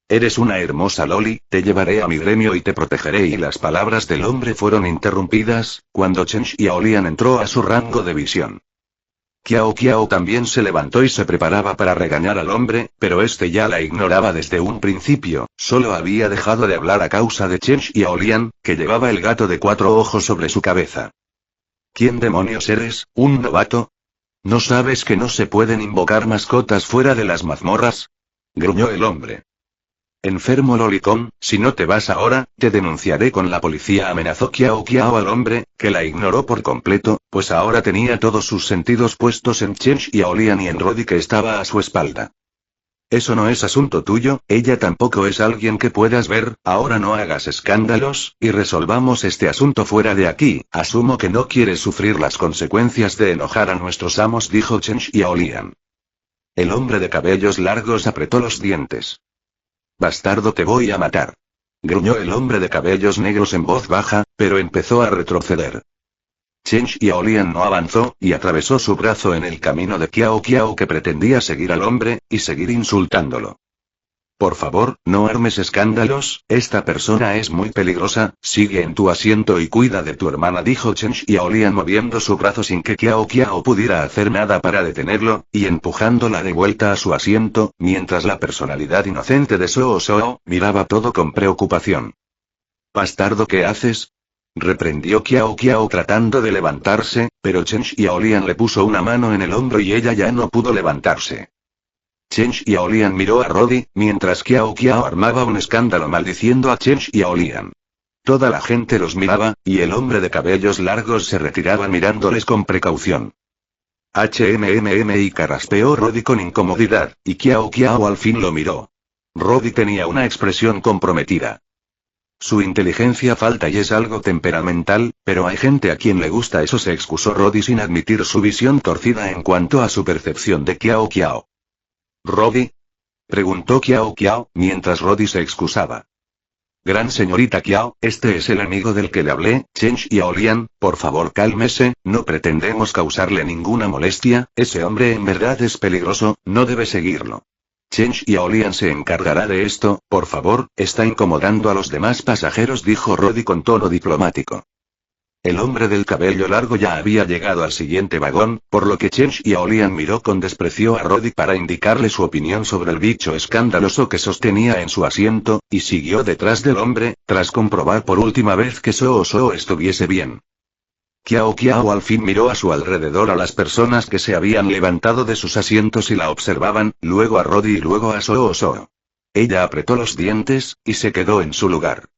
Eres una hermosa loli, te llevaré a mi gremio y te protegeré, y las palabras del hombre fueron interrumpidas, cuando Chen Xiaolian entró a su rango de visión. Kiao Kiao también se levantó y se preparaba para regañar al hombre, pero este ya la ignoraba desde un principio, solo había dejado de hablar a causa de Chen Xiaolian, que llevaba el gato de 4 ojos sobre su cabeza. ¿Quién demonios eres, un novato? ¿No sabes que no se pueden invocar mascotas fuera de las mazmorras? Gruñó el hombre. Enfermo lolicón, si no te vas ahora, te denunciaré con la policía, amenazó Kiao Kiao al hombre, que la ignoró por completo, pues ahora tenía todos sus sentidos puestos en Chen Xiaolian y en Rodi que estaba a su espalda. Eso no es asunto tuyo, ella tampoco es alguien que puedas ver, ahora no hagas escándalos, y resolvamos este asunto fuera de aquí, asumo que no quieres sufrir las consecuencias de enojar a nuestros amos, dijo Chen Xiaolian. El hombre de cabellos largos apretó los dientes. Bastardo, te voy a matar. Gruñó el hombre de cabellos negros en voz baja, pero empezó a retroceder. Chen Xiaolian no avanzó, y atravesó su brazo en el camino de Kiao Kiao, que pretendía seguir al hombre, y seguir insultándolo. Por favor, no armes escándalos, esta persona es muy peligrosa, sigue en tu asiento y cuida de tu hermana, dijo Chen Xiaolian moviendo su brazo sin que Kiao Kiao pudiera hacer nada para detenerlo, y empujándola de vuelta a su asiento, mientras la personalidad inocente de Soo Soo miraba todo con preocupación. «Bastardo, ¿qué haces?», reprendió Kiao Kiao tratando de levantarse, pero Chen Xiaolian le puso una mano en el hombro y ella ya no pudo levantarse. Chen Xiaolian miró a Rodi, mientras Kiao Kiao armaba un escándalo maldiciendo a Chen Xiaolian. Toda la gente los miraba, y el hombre de cabellos largos se retiraba mirándoles con precaución. Y carraspeó Rodi con incomodidad, y Kiao Kiao al fin lo miró. Rodi tenía una expresión comprometida. Su inteligencia falta y es algo temperamental, pero hay gente a quien le gusta eso, se excusó Rodi sin admitir su visión torcida en cuanto a su percepción de Kiao Kiao. ¿Rodi?, preguntó Kiao Kiao, mientras Rodi se excusaba. Gran señorita Kiao, este es el amigo del que le hablé, Chen Xiaolian, por favor cálmese, no pretendemos causarle ninguna molestia, ese hombre en verdad es peligroso, no debe seguirlo. Chen Xiaolian se encargará de esto, por favor, está incomodando a los demás pasajeros, dijo Rodi con tono diplomático. El hombre del cabello largo ya había llegado al siguiente vagón, por lo que Chen Xiaolian miró con desprecio a Roddy para indicarle su opinión sobre el bicho escandaloso que sostenía en su asiento, y siguió detrás del hombre, tras comprobar por última vez que Soo estuviese bien. Kiao al fin miró a su alrededor a las personas que se habían levantado de sus asientos y la observaban, luego a Roddy y luego a Soo. Ella apretó los dientes, y se quedó en su lugar.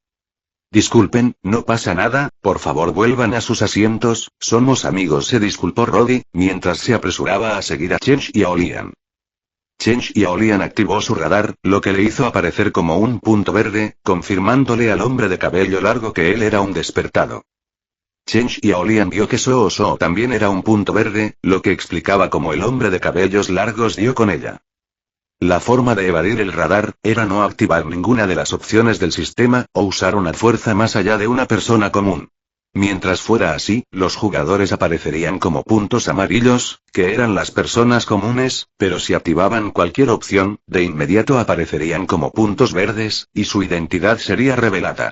Disculpen, no pasa nada, por favor vuelvan a sus asientos, somos amigos, se disculpó Roddy, mientras se apresuraba a seguir a Chen Xiaolian. Chen Xiaolian activó su radar, lo que le hizo aparecer como un punto verde, confirmándole al hombre de cabello largo que él era un despertado. Chen Xiaolian vio que Soo también era un punto verde, lo que explicaba cómo el hombre de cabellos largos dio con ella. La forma de evadir el radar, era no activar ninguna de las opciones del sistema, o usar una fuerza más allá de una persona común. Mientras fuera así, los jugadores aparecerían como puntos amarillos, que eran las personas comunes, pero si activaban cualquier opción, de inmediato aparecerían como puntos verdes, y su identidad sería revelada.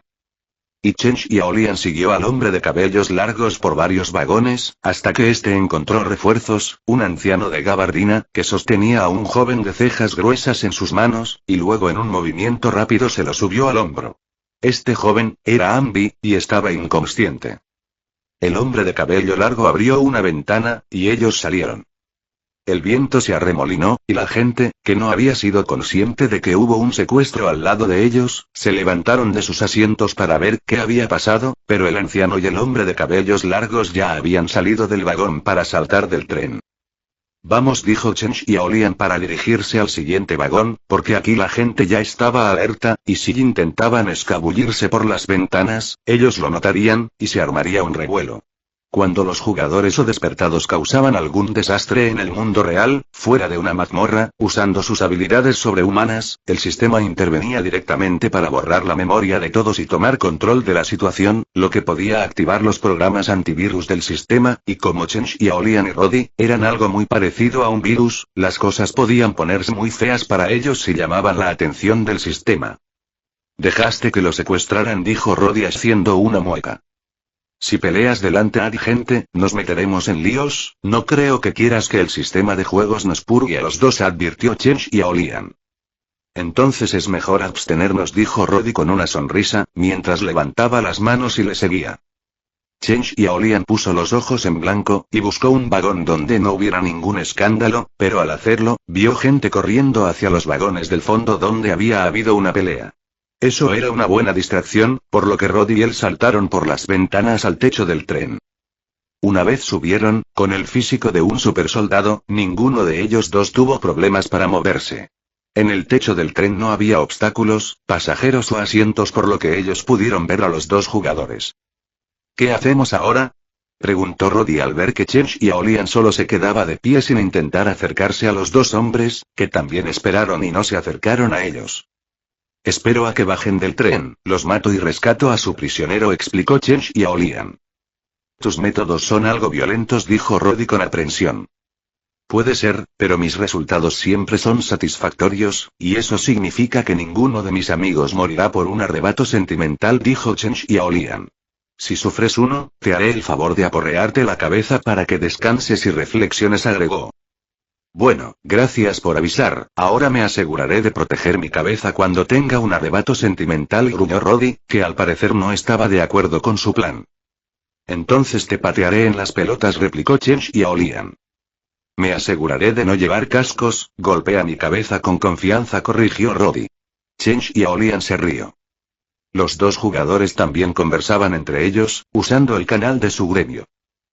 Y Chen Xiaolian siguió al hombre de cabellos largos por varios vagones, hasta que éste encontró refuerzos, un anciano de gabardina, que sostenía a un joven de cejas gruesas en sus manos, y luego en un movimiento rápido se lo subió al hombro. Este joven, era Ambi, y estaba inconsciente. El hombre de cabello largo abrió una ventana, y ellos salieron. El viento se arremolinó, y la gente, que no había sido consciente de que hubo un secuestro al lado de ellos, se levantaron de sus asientos para ver qué había pasado, pero el anciano y el hombre de cabellos largos ya habían salido del vagón para saltar del tren. Vamos, dijo Chen Xiaolian para dirigirse al siguiente vagón, porque aquí la gente ya estaba alerta, y si intentaban escabullirse por las ventanas, ellos lo notarían, y se armaría un revuelo. Cuando los jugadores o despertados causaban algún desastre en el mundo real, fuera de una mazmorra, usando sus habilidades sobrehumanas, el sistema intervenía directamente para borrar la memoria de todos y tomar control de la situación, lo que podía activar los programas antivirus del sistema, y como Chen Xiaolian y Roddy eran algo muy parecido a un virus, las cosas podían ponerse muy feas para ellos si llamaban la atención del sistema. Dejaste que lo secuestraran, dijo Roddy haciendo una mueca. Si peleas delante de gente, nos meteremos en líos, no creo que quieras que el sistema de juegos nos purgue a los dos, advirtió Chen Xiaolian. Entonces es mejor abstenernos, dijo Roddy con una sonrisa, mientras levantaba las manos y le seguía. Chen Xiaolian puso los ojos en blanco, y buscó un vagón donde no hubiera ningún escándalo, pero al hacerlo, vio gente corriendo hacia los vagones del fondo donde había habido una pelea. Eso era una buena distracción, por lo que Roddy y él saltaron por las ventanas al techo del tren. Una vez subieron, con el físico de un supersoldado, ninguno de ellos dos tuvo problemas para moverse. En el techo del tren no había obstáculos, pasajeros o asientos, por lo que ellos pudieron ver a los dos jugadores. ¿Qué hacemos ahora?, preguntó Roddy al ver que Chen Xiaolian solo se quedaba de pie sin intentar acercarse a los dos hombres, que también esperaron y no se acercaron a ellos. Espero a que bajen del tren, los mato y rescato a su prisionero, explicó Chen Xiaolian. Tus métodos son algo violentos, dijo Roddy con aprensión. Puede ser, pero mis resultados siempre son satisfactorios, y eso significa que ninguno de mis amigos morirá por un arrebato sentimental, dijo Chen Xiaolian. Si sufres uno, te haré el favor de aporrearte la cabeza para que descanses y reflexiones, agregó. Bueno, gracias por avisar, ahora me aseguraré de proteger mi cabeza cuando tenga un arrebato sentimental, gruñó Roddy, que al parecer no estaba de acuerdo con su plan. Entonces te patearé en las pelotas, replicó Chen Xiaolian. Me aseguraré de no llevar cascos, golpea mi cabeza con confianza, corrigió Roddy. Chen Xiaolian se rió. Los dos jugadores también conversaban entre ellos, usando el canal de su gremio.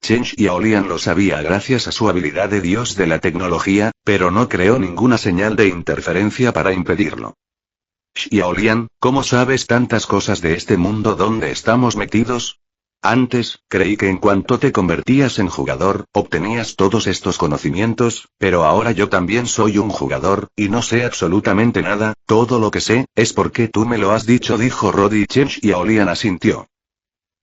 Chen Xiaolian lo sabía gracias a su habilidad de dios de la tecnología, pero no creó ninguna señal de interferencia para impedirlo. Xiaolian, ¿cómo sabes tantas cosas de este mundo donde estamos metidos? Antes, creí que en cuanto te convertías en jugador, obtenías todos estos conocimientos, pero ahora yo también soy un jugador, y no sé absolutamente nada, todo lo que sé, es porque tú me lo has dicho, dijo Roddy. Chen Xiaolian asintió.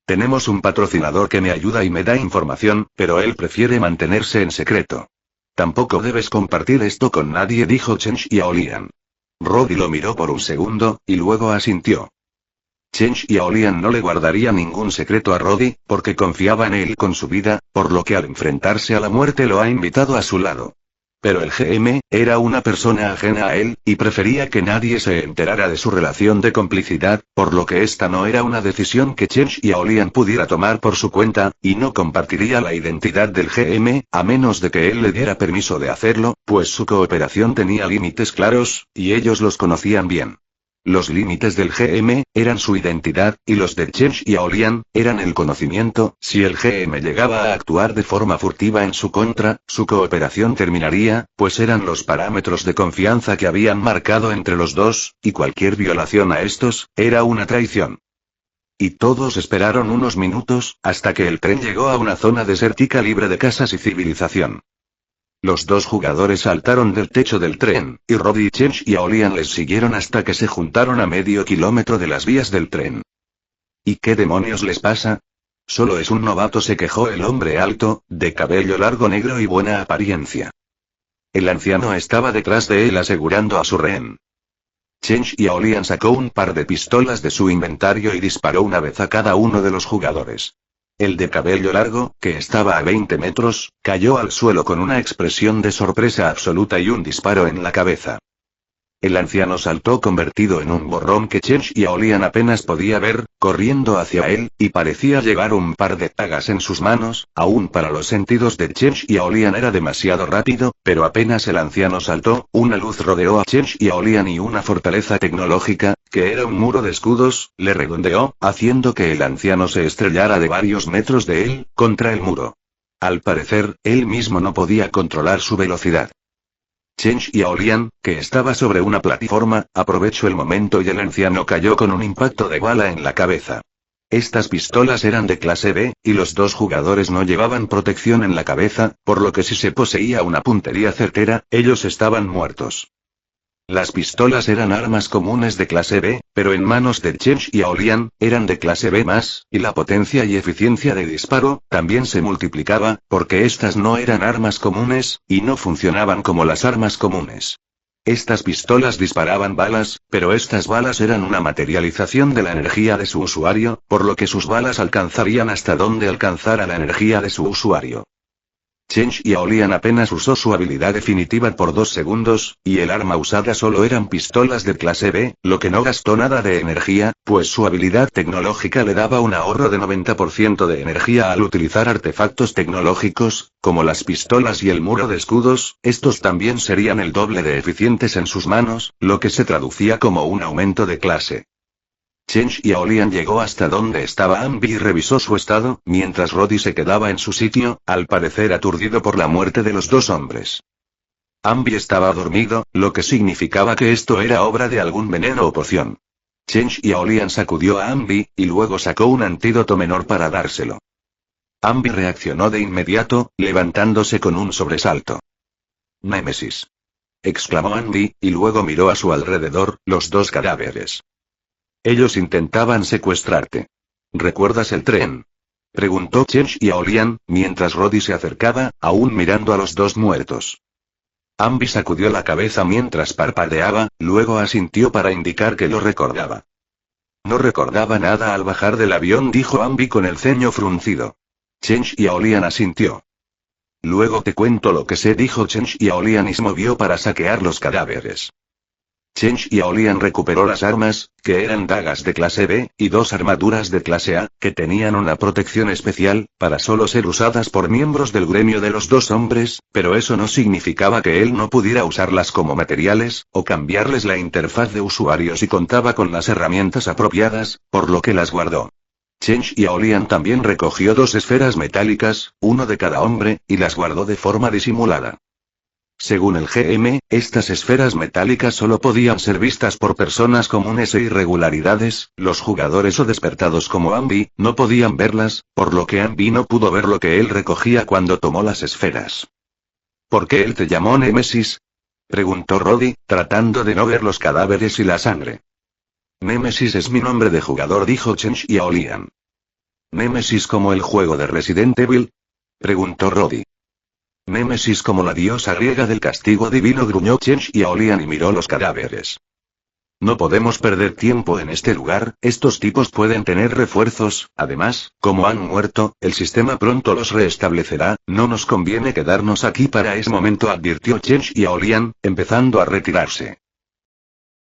Tenemos un patrocinador que me ayuda y me da información, pero él prefiere mantenerse en secreto. Tampoco debes compartir esto con nadie, dijo Chen Xiaolian. Roddy lo miró por un segundo, y luego asintió. Chen Xiaolian no le guardaría ningún secreto a Roddy, porque confiaba en él con su vida, por lo que al enfrentarse a la muerte lo ha invitado a su lado. Pero el GM, era una persona ajena a él, y prefería que nadie se enterara de su relación de complicidad, por lo que esta no era una decisión que Chen Xiaolian pudiera tomar por su cuenta, y no compartiría la identidad del GM, a menos de que él le diera permiso de hacerlo, pues su cooperación tenía límites claros, y ellos los conocían bien. Los límites del GM, eran su identidad, y los de Chen Xiaolian, eran el conocimiento. Si el GM llegaba a actuar de forma furtiva en su contra, su cooperación terminaría, pues eran los parámetros de confianza que habían marcado entre los dos, y cualquier violación a estos, era una traición. Y todos esperaron unos minutos, hasta que el tren llegó a una zona desértica libre de casas y civilización. Los dos jugadores saltaron del techo del tren, y Roddy y Chen Xiaolian les siguieron hasta que se juntaron a medio kilómetro de las vías del tren. ¿Y qué demonios les pasa? Solo es un novato, se quejó el hombre alto, de cabello largo negro y buena apariencia. El anciano estaba detrás de él asegurando a su rehén. Chen Xiaolian sacó un par de pistolas de su inventario y disparó una vez a cada uno de los jugadores. El de cabello largo, que estaba a 20 metros, cayó al suelo con una expresión de sorpresa absoluta y un disparo en la cabeza. El anciano saltó convertido en un borrón que Chen Xiaolian apenas podía ver, corriendo hacia él, y parecía llevar un par de dagas en sus manos. Aún para los sentidos de Chen Xiaolian era demasiado rápido, pero apenas el anciano saltó, una luz rodeó a Chen Xiaolian y una fortaleza tecnológica, que era un muro de escudos, le redondeó, haciendo que el anciano se estrellara de varios metros de él, contra el muro. Al parecer, él mismo no podía controlar su velocidad. Chen Xiaolian, que estaba sobre una plataforma, aprovechó el momento y el anciano cayó con un impacto de bala en la cabeza. Estas pistolas eran de clase B, y los dos jugadores no llevaban protección en la cabeza, por lo que si se poseía una puntería certera, ellos estaban muertos. Las pistolas eran armas comunes de clase B, pero en manos de Chen Xiaolian, eran de clase B+, y la potencia y eficiencia de disparo, también se multiplicaba, porque estas no eran armas comunes, y no funcionaban como las armas comunes. Estas pistolas disparaban balas, pero estas balas eran una materialización de la energía de su usuario, por lo que sus balas alcanzarían hasta donde alcanzara la energía de su usuario. Chen Xiaolian apenas usó su habilidad definitiva por 2 segundos, y el arma usada solo eran pistolas de clase B, lo que no gastó nada de energía, pues su habilidad tecnológica le daba un ahorro de 90% de energía al utilizar artefactos tecnológicos, como las pistolas y el muro de escudos. Estos también serían el doble de eficientes en sus manos, lo que se traducía como un aumento de clase. Chen Xiaolian llegó hasta donde estaba Ambi y revisó su estado, mientras Roddy se quedaba en su sitio, al parecer aturdido por la muerte de los dos hombres. Ambi estaba dormido, lo que significaba que esto era obra de algún veneno o poción. Chen Xiaolian sacudió a Ambi, y luego sacó un antídoto menor para dárselo. Ambi reaccionó de inmediato, levantándose con un sobresalto. «Némesis», exclamó Ambi, y luego miró a su alrededor, los dos cadáveres. «Ellos intentaban secuestrarte. ¿Recuerdas el tren?», preguntó Chen Xiaolian, mientras Roddy se acercaba, aún mirando a los dos muertos. Ambi sacudió la cabeza mientras parpadeaba, luego asintió para indicar que lo recordaba. «No recordaba nada al bajar del avión», dijo Ambi con el ceño fruncido. Chen Xiaolian asintió. «Luego te cuento lo que sé», dijo Chen Xiaolian y se movió para saquear los cadáveres. Chen Xiaolian recuperó las armas, que eran dagas de clase B, y 2 armaduras de clase A, que tenían una protección especial, para solo ser usadas por miembros del gremio de los dos hombres, pero eso no significaba que él no pudiera usarlas como materiales, o cambiarles la interfaz de usuario si contaba con las herramientas apropiadas, por lo que las guardó. Chen Xiaolian también recogió 2 esferas metálicas, uno de cada hombre, y las guardó de forma disimulada. Según el GM, estas esferas metálicas solo podían ser vistas por personas comunes e irregularidades, los jugadores o despertados como Ambi, no podían verlas, por lo que Ambi no pudo ver lo que él recogía cuando tomó las esferas. «¿Por qué él te llamó Némesis?», preguntó Roddy, tratando de no ver los cadáveres y la sangre. «Némesis es mi nombre de jugador», dijo Chen Xiaolian. «¿Némesis como el juego de Resident Evil?», preguntó Roddy. «Némesis como la diosa griega del castigo divino», gruñó Chen Xiaolian y miró los cadáveres. No podemos perder tiempo en este lugar, estos tipos pueden tener refuerzos, además, como han muerto, el sistema pronto los restablecerá, no nos conviene quedarnos aquí para ese momento, advirtió Chen Xiaolian, empezando a retirarse.